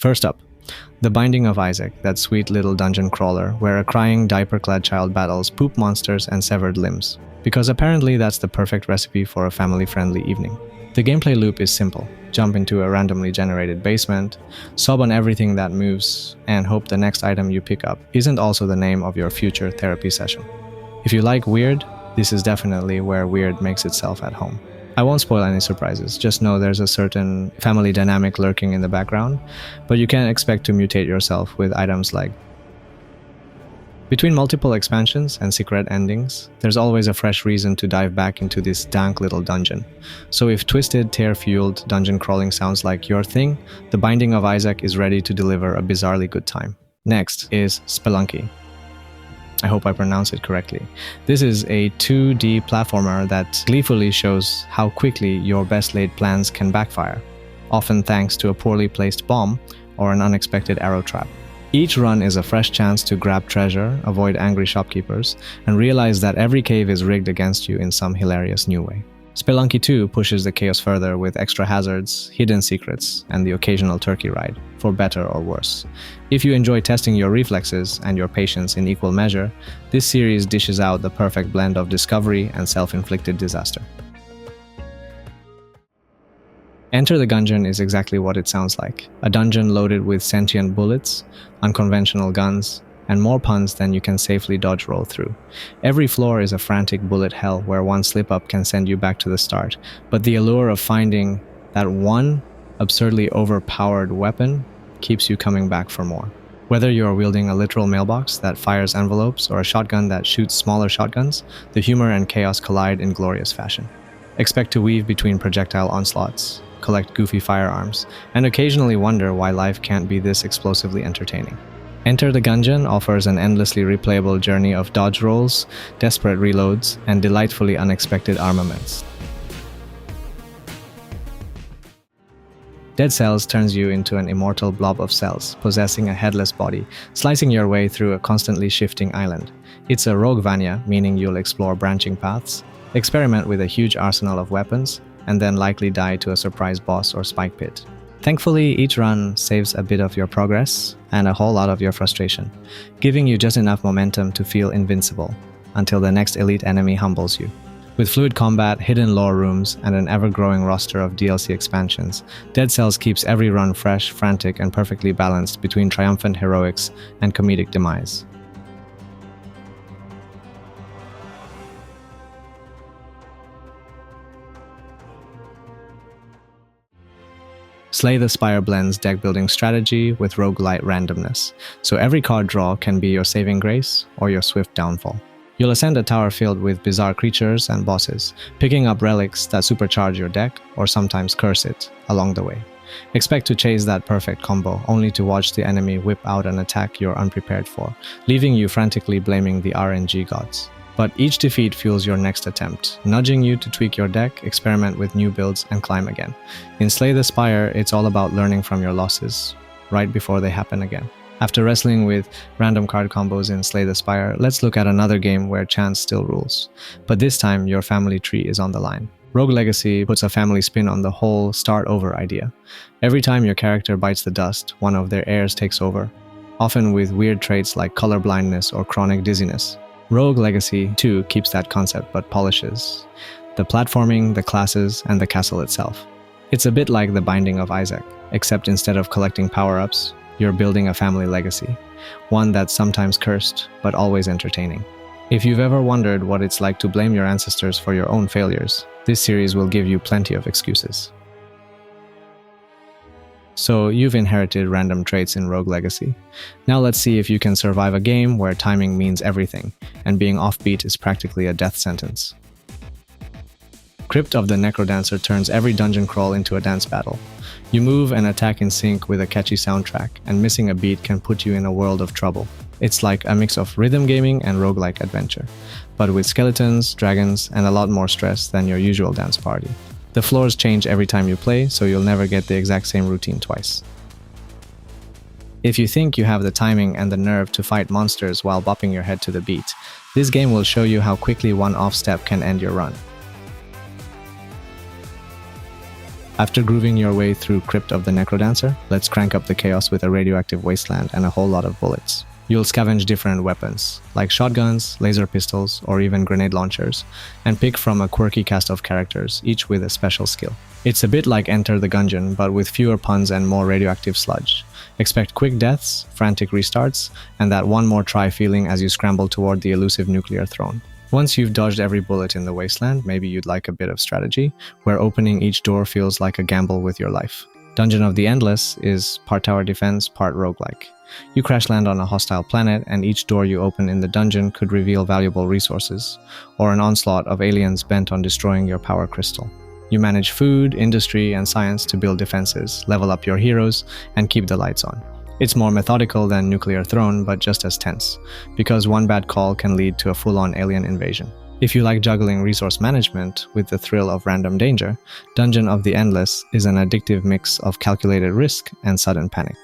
First up, The Binding of Isaac, that sweet little dungeon crawler where a crying, diaper-clad child battles poop monsters and severed limbs. Because apparently that's the perfect recipe for a family-friendly evening. The gameplay loop is simple. Jump into a randomly generated basement, sob on everything that moves, and hope the next item you pick up isn't also the name of your future therapy session. If you like weird, this is definitely where weird makes itself at home. I won't spoil any surprises, just know there's a certain family dynamic lurking in the background, but you can't expect to mutate yourself with items like. Between multiple expansions and secret endings, there's always a fresh reason to dive back into this dank little dungeon. So if twisted, tear-fueled dungeon crawling sounds like your thing, The Binding of Isaac is ready to deliver a bizarrely good time. Next is Spelunky. I hope I pronounce it correctly. This is a 2D platformer that gleefully shows how quickly your best laid plans can backfire, often thanks to a poorly placed bomb or an unexpected arrow trap. Each run is a fresh chance to grab treasure, avoid angry shopkeepers, and realize that every cave is rigged against you in some hilarious new way. Spelunky 2 pushes the chaos further with extra hazards, hidden secrets, and the occasional turkey ride, for better or worse. If you enjoy testing your reflexes and your patience in equal measure, this series dishes out the perfect blend of discovery and self-inflicted disaster. Enter the Gungeon is exactly what it sounds like. A dungeon loaded with sentient bullets, unconventional guns, and more puns than you can safely dodge roll through. Every floor is a frantic bullet hell where one slip-up can send you back to the start, but the allure of finding that one absurdly overpowered weapon keeps you coming back for more. Whether you are wielding a literal mailbox that fires envelopes or a shotgun that shoots smaller shotguns, the humor and chaos collide in glorious fashion. Expect to weave between projectile onslaughts, collect goofy firearms, and occasionally wonder why life can't be this explosively entertaining. Enter the Gungeon offers an endlessly replayable journey of dodge rolls, desperate reloads, and delightfully unexpected armaments. Dead Cells turns you into an immortal blob of cells, possessing a headless body, slicing your way through a constantly shifting island. It's a Roguevania, meaning you'll explore branching paths, experiment with a huge arsenal of weapons, and then likely die to a surprise boss or spike pit. Thankfully, each run saves a bit of your progress and a whole lot of your frustration, giving you just enough momentum to feel invincible until the next elite enemy humbles you. With fluid combat, hidden lore rooms, and an ever-growing roster of DLC expansions, Dead Cells keeps every run fresh, frantic, and perfectly balanced between triumphant heroics and comedic demise. Slay the Spire blends deck-building strategy with roguelite randomness, so every card draw can be your saving grace or your swift downfall. You'll ascend a tower filled with bizarre creatures and bosses, picking up relics that supercharge your deck or sometimes curse it along the way. Expect to chase that perfect combo, only to watch the enemy whip out an attack you're unprepared for, leaving you frantically blaming the RNG gods. But each defeat fuels your next attempt, nudging you to tweak your deck, experiment with new builds, and climb again. In Slay the Spire, it's all about learning from your losses, right before they happen again. After wrestling with random card combos in Slay the Spire, let's look at another game where chance still rules. But this time, your family tree is on the line. Rogue Legacy puts a family spin on the whole start over idea. Every time your character bites the dust, one of their heirs takes over, often with weird traits like color blindness or chronic dizziness. Rogue Legacy 2 keeps that concept but polishes the platforming, the classes, and the castle itself. It's a bit like The Binding of Isaac, except instead of collecting power-ups, you're building a family legacy, one that's sometimes cursed, but always entertaining. If you've ever wondered what it's like to blame your ancestors for your own failures, this series will give you plenty of excuses. So you've inherited random traits in Rogue Legacy. Now let's see if you can survive a game where timing means everything, and being offbeat is practically a death sentence. Crypt of the Necrodancer turns every dungeon crawl into a dance battle. You move and attack in sync with a catchy soundtrack, and missing a beat can put you in a world of trouble. It's like a mix of rhythm gaming and roguelike adventure, but with skeletons, dragons, and a lot more stress than your usual dance party. The floors change every time you play, so you'll never get the exact same routine twice. If you think you have the timing and the nerve to fight monsters while bopping your head to the beat, this game will show you how quickly one off step can end your run. After grooving your way through Crypt of the Necrodancer, let's crank up the chaos with a radioactive wasteland and a whole lot of bullets. You'll scavenge different weapons, like shotguns, laser pistols, or even grenade launchers, and pick from a quirky cast of characters, each with a special skill. It's a bit like Enter the Gungeon, but with fewer puns and more radioactive sludge. Expect quick deaths, frantic restarts, and that one more try feeling as you scramble toward the elusive nuclear throne. Once you've dodged every bullet in the wasteland, maybe you'd like a bit of strategy, where opening each door feels like a gamble with your life. Dungeon of the Endless is part tower defense, part roguelike. You crash land on a hostile planet, and each door you open in the dungeon could reveal valuable resources, or an onslaught of aliens bent on destroying your power crystal. You manage food, industry, and science to build defenses, level up your heroes, and keep the lights on. It's more methodical than Nuclear Throne, but just as tense, because one bad call can lead to a full-on alien invasion. If you like juggling resource management with the thrill of random danger, Dungeon of the Endless is an addictive mix of calculated risk and sudden panic.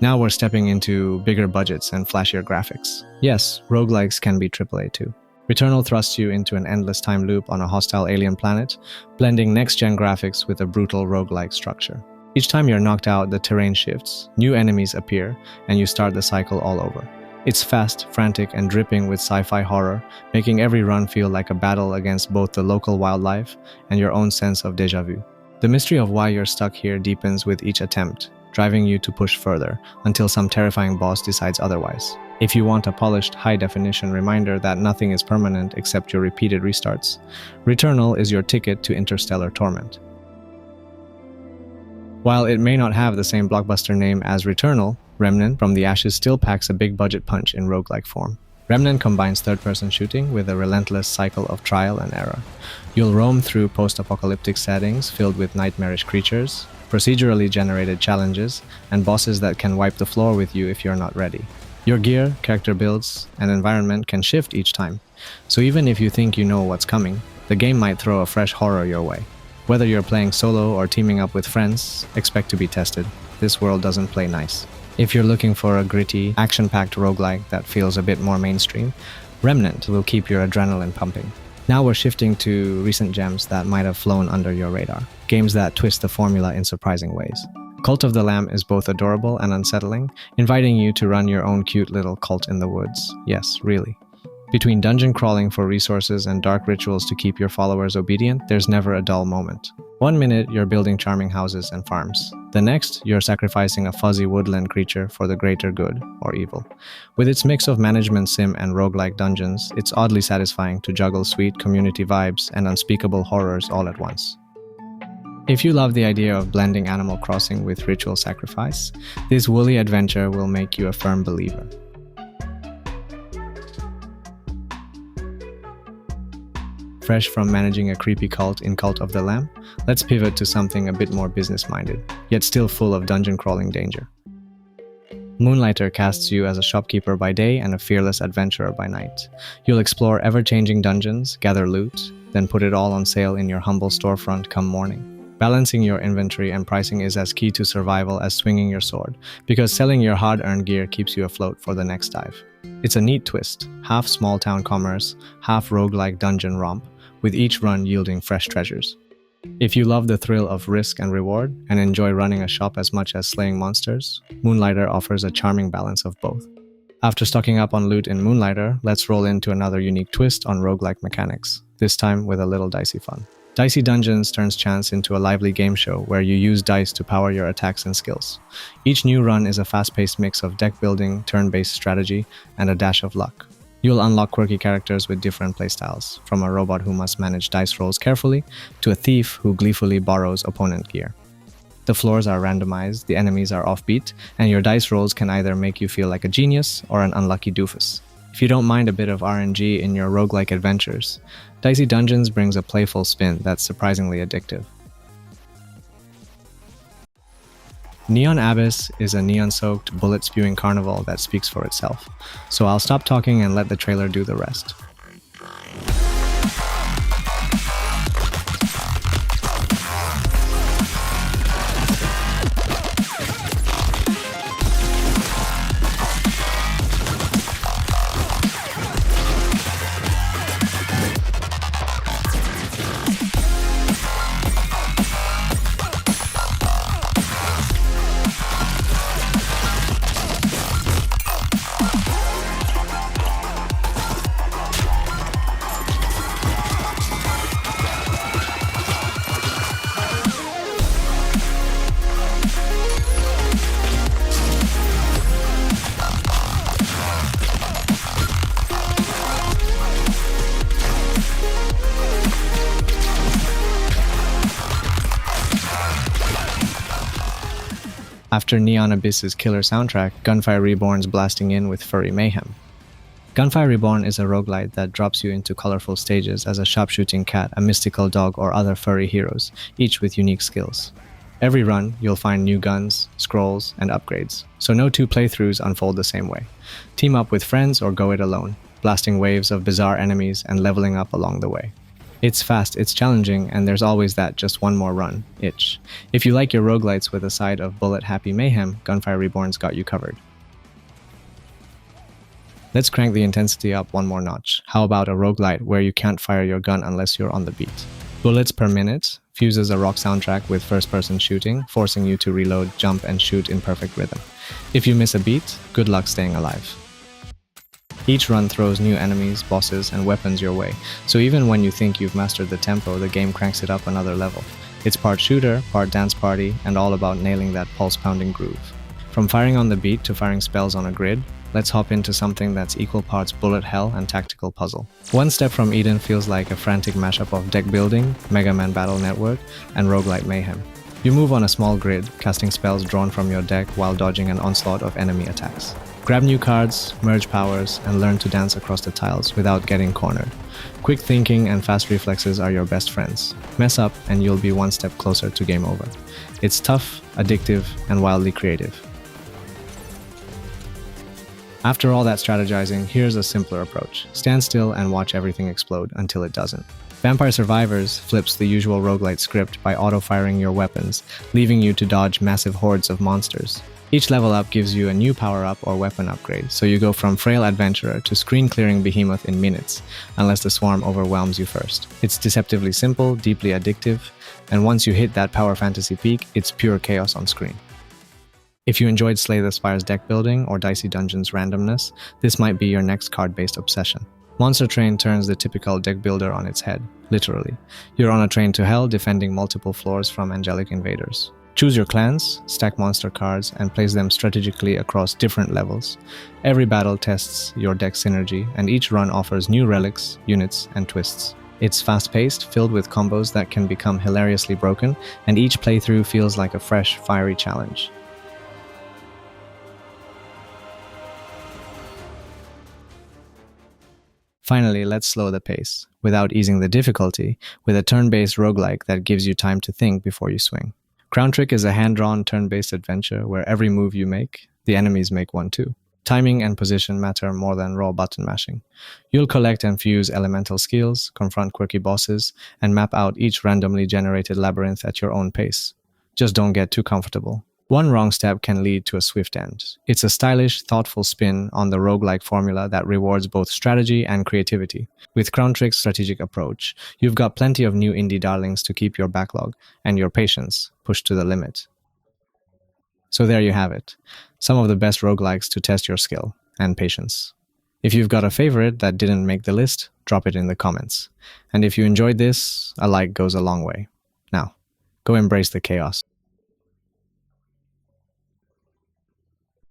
Now we're stepping into bigger budgets and flashier graphics. Yes, roguelikes can be AAA too. Returnal thrusts you into an endless time loop on a hostile alien planet, blending next-gen graphics with a brutal roguelike structure. Each time you're knocked out, the terrain shifts, new enemies appear, and you start the cycle all over. It's fast, frantic, and dripping with sci-fi horror, making every run feel like a battle against both the local wildlife and your own sense of déjà vu. The mystery of why you're stuck here deepens with each attempt, driving you to push further until some terrifying boss decides otherwise. If you want a polished, high-definition reminder that nothing is permanent except your repeated restarts, Returnal is your ticket to interstellar torment. While it may not have the same blockbuster name as Returnal, Remnant from the Ashes still packs a big-budget punch in roguelike form. Remnant combines third-person shooting with a relentless cycle of trial and error. You'll roam through post-apocalyptic settings filled with nightmarish creatures, procedurally generated challenges, and bosses that can wipe the floor with you if you're not ready. Your gear, character builds, and environment can shift each time, so even if you think you know what's coming, the game might throw a fresh horror your way. Whether you're playing solo or teaming up with friends, expect to be tested. This world doesn't play nice. If you're looking for a gritty, action-packed roguelike that feels a bit more mainstream, Remnant will keep your adrenaline pumping. Now we're shifting to recent gems that might have flown under your radar, games that twist the formula in surprising ways. Cult of the Lamb is both adorable and unsettling, inviting you to run your own cute little cult in the woods. Yes, really. Between dungeon crawling for resources and dark rituals to keep your followers obedient, there's never a dull moment. 1 minute, you're building charming houses and farms. The next, you're sacrificing a fuzzy woodland creature for the greater good, or evil. With its mix of management sim and roguelike dungeons, it's oddly satisfying to juggle sweet community vibes and unspeakable horrors all at once. If you love the idea of blending Animal Crossing with ritual sacrifice, this woolly adventure will make you a firm believer. Fresh from managing a creepy cult in Cult of the Lamb, let's pivot to something a bit more business-minded, yet still full of dungeon-crawling danger. Moonlighter casts you as a shopkeeper by day and a fearless adventurer by night. You'll explore ever-changing dungeons, gather loot, then put it all on sale in your humble storefront come morning. Balancing your inventory and pricing is as key to survival as swinging your sword, because selling your hard-earned gear keeps you afloat for the next dive. It's a neat twist, half small-town commerce, half roguelike dungeon romp, with each run yielding fresh treasures. If you love the thrill of risk and reward, and enjoy running a shop as much as slaying monsters, Moonlighter offers a charming balance of both. After stocking up on loot in Moonlighter, let's roll into another unique twist on roguelike mechanics, this time with a little dicey fun. Dicey Dungeons turns chance into a lively game show where you use dice to power your attacks and skills. Each new run is a fast-paced mix of deck building, turn-based strategy, and a dash of luck. You'll unlock quirky characters with different playstyles, from a robot who must manage dice rolls carefully, to a thief who gleefully borrows opponent gear. The floors are randomized, the enemies are offbeat, and your dice rolls can either make you feel like a genius or an unlucky doofus. If you don't mind a bit of RNG in your roguelike adventures, Dicey Dungeons brings a playful spin that's surprisingly addictive. Neon Abyss is a neon-soaked, bullet-spewing carnival that speaks for itself, so I'll stop talking and let the trailer do the rest. After Neon Abyss's killer soundtrack, Gunfire Reborn's blasting in with furry mayhem. Gunfire Reborn is a roguelite that drops you into colorful stages as a sharpshooting cat, a mystical dog, or other furry heroes, each with unique skills. Every run, you'll find new guns, scrolls, and upgrades, so no two playthroughs unfold the same way. Team up with friends or go it alone, blasting waves of bizarre enemies and leveling up along the way. It's fast, it's challenging, and there's always that just one more run itch. If you like your roguelites with a side of bullet-happy mayhem, Gunfire Reborn's got you covered. Let's crank the intensity up one more notch. How about a roguelite where you can't fire your gun unless you're on the beat? Bullets per minute fuses a rock soundtrack with first-person shooting, forcing you to reload, jump, and shoot in perfect rhythm. If you miss a beat, good luck staying alive. Each run throws new enemies, bosses, and weapons your way, so even when you think you've mastered the tempo, the game cranks it up another level. It's part shooter, part dance party, and all about nailing that pulse-pounding groove. From firing on the beat to firing spells on a grid, let's hop into something that's equal parts bullet hell and tactical puzzle. One Step from Eden feels like a frantic mashup of deck building, Mega Man Battle Network, and roguelite mayhem. You move on a small grid, casting spells drawn from your deck while dodging an onslaught of enemy attacks. Grab new cards, merge powers, and learn to dance across the tiles without getting cornered. Quick thinking and fast reflexes are your best friends. Mess up and you'll be one step closer to game over. It's tough, addictive, and wildly creative. After all that strategizing, here's a simpler approach. Stand still and watch everything explode until it doesn't. Vampire Survivors flips the usual roguelite script by auto-firing your weapons, leaving you to dodge massive hordes of monsters. Each level up gives you a new power-up or weapon upgrade, so you go from frail adventurer to screen-clearing behemoth in minutes, unless the swarm overwhelms you first. It's deceptively simple, deeply addictive, and once you hit that power fantasy peak, it's pure chaos on screen. If you enjoyed Slay the Spire's deck building or Dicey Dungeons randomness, this might be your next card-based obsession. Monster Train turns the typical deck builder on its head, literally. You're on a train to hell, defending multiple floors from angelic invaders. Choose your clans, stack monster cards, and place them strategically across different levels. Every battle tests your deck synergy, and each run offers new relics, units, and twists. It's fast-paced, filled with combos that can become hilariously broken, and each playthrough feels like a fresh, fiery challenge. Finally, let's slow the pace, without easing the difficulty, with a turn-based roguelike that gives you time to think before you swing. Crown Trick is a hand-drawn, turn-based adventure where every move you make, the enemies make one too. Timing and position matter more than raw button mashing. You'll collect and fuse elemental skills, confront quirky bosses, and map out each randomly generated labyrinth at your own pace. Just don't get too comfortable. One wrong step can lead to a swift end. It's a stylish, thoughtful spin on the roguelike formula that rewards both strategy and creativity. With Crown Trick's strategic approach, you've got plenty of new indie darlings to keep your backlog and your patience pushed to the limit. So there you have it. Some of the best roguelikes to test your skill and patience. If you've got a favorite that didn't make the list, drop it in the comments. And if you enjoyed this, a like goes a long way. Now, go embrace the chaos.